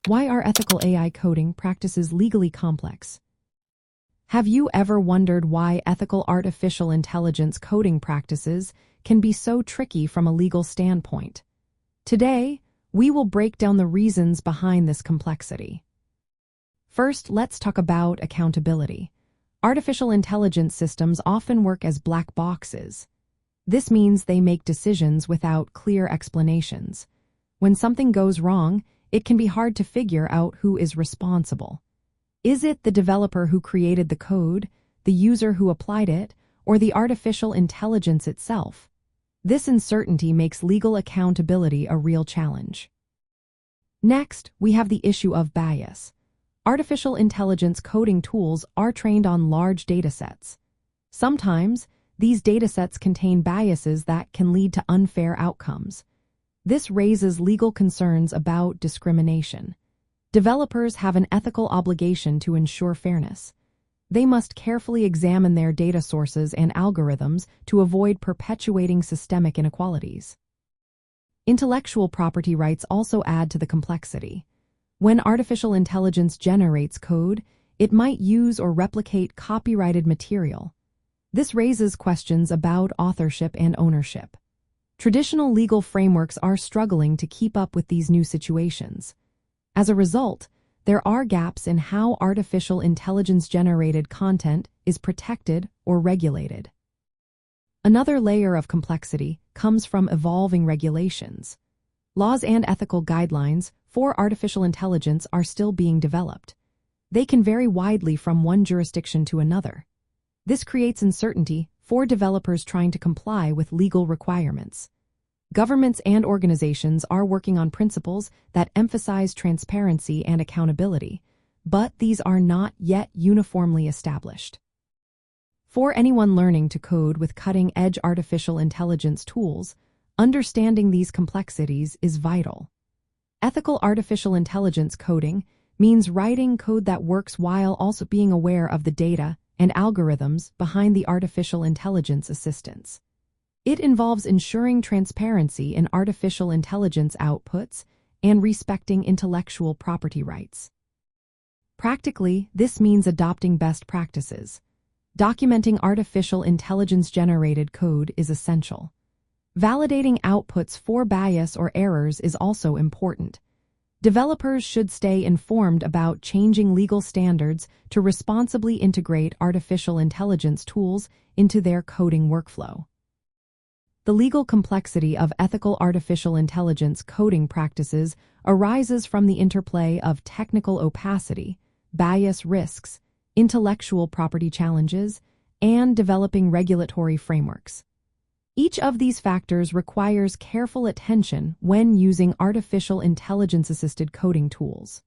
Why are ethical AI coding practices legally complex? Have you ever wondered why ethical artificial intelligence coding practices can be so tricky from a legal standpoint? Today, we will break down the reasons behind this complexity. First, let's talk about accountability. Artificial intelligence systems often work as black boxes. This means they make decisions without clear explanations. When something goes wrong, it can be hard to figure out who is responsible. Is it the developer who created the code, the user who applied it, or the artificial intelligence itself? This uncertainty makes legal accountability a real challenge. Next, we have the issue of bias. Artificial intelligence coding tools are trained on large datasets. Sometimes, these datasets contain biases that can lead to unfair outcomes. This raises legal concerns about discrimination. Developers have an ethical obligation to ensure fairness. They must carefully examine their data sources and algorithms to avoid perpetuating systemic inequalities. Intellectual property rights also add to the complexity. When artificial intelligence generates code, it might use or replicate copyrighted material. This raises questions about authorship and ownership. Traditional legal frameworks are struggling to keep up with these new situations. As a result, there are gaps in how artificial intelligence-generated content is protected or regulated. Another layer of complexity comes from evolving regulations. Laws and ethical guidelines for artificial intelligence are still being developed. They can vary widely from one jurisdiction to another. This creates uncertainty for developers trying to comply with legal requirements. Governments and organizations are working on principles that emphasize transparency and accountability, but these are not yet uniformly established. For anyone learning to code with cutting-edge artificial intelligence tools, understanding these complexities is vital. Ethical artificial intelligence coding means writing code that works while also being aware of the data and algorithms behind the artificial intelligence assistants. It involves ensuring transparency in artificial intelligence outputs and respecting intellectual property rights. Practically, this means adopting best practices. Documenting artificial intelligence-generated code is essential. Validating outputs for bias or errors is also important. Developers should stay informed about changing legal standards to responsibly integrate artificial intelligence tools into their coding workflow. The legal complexity of ethical artificial intelligence coding practices arises from the interplay of technical opacity, bias risks, intellectual property challenges, and developing regulatory frameworks. Each of these factors requires careful attention when using artificial intelligence-assisted coding tools.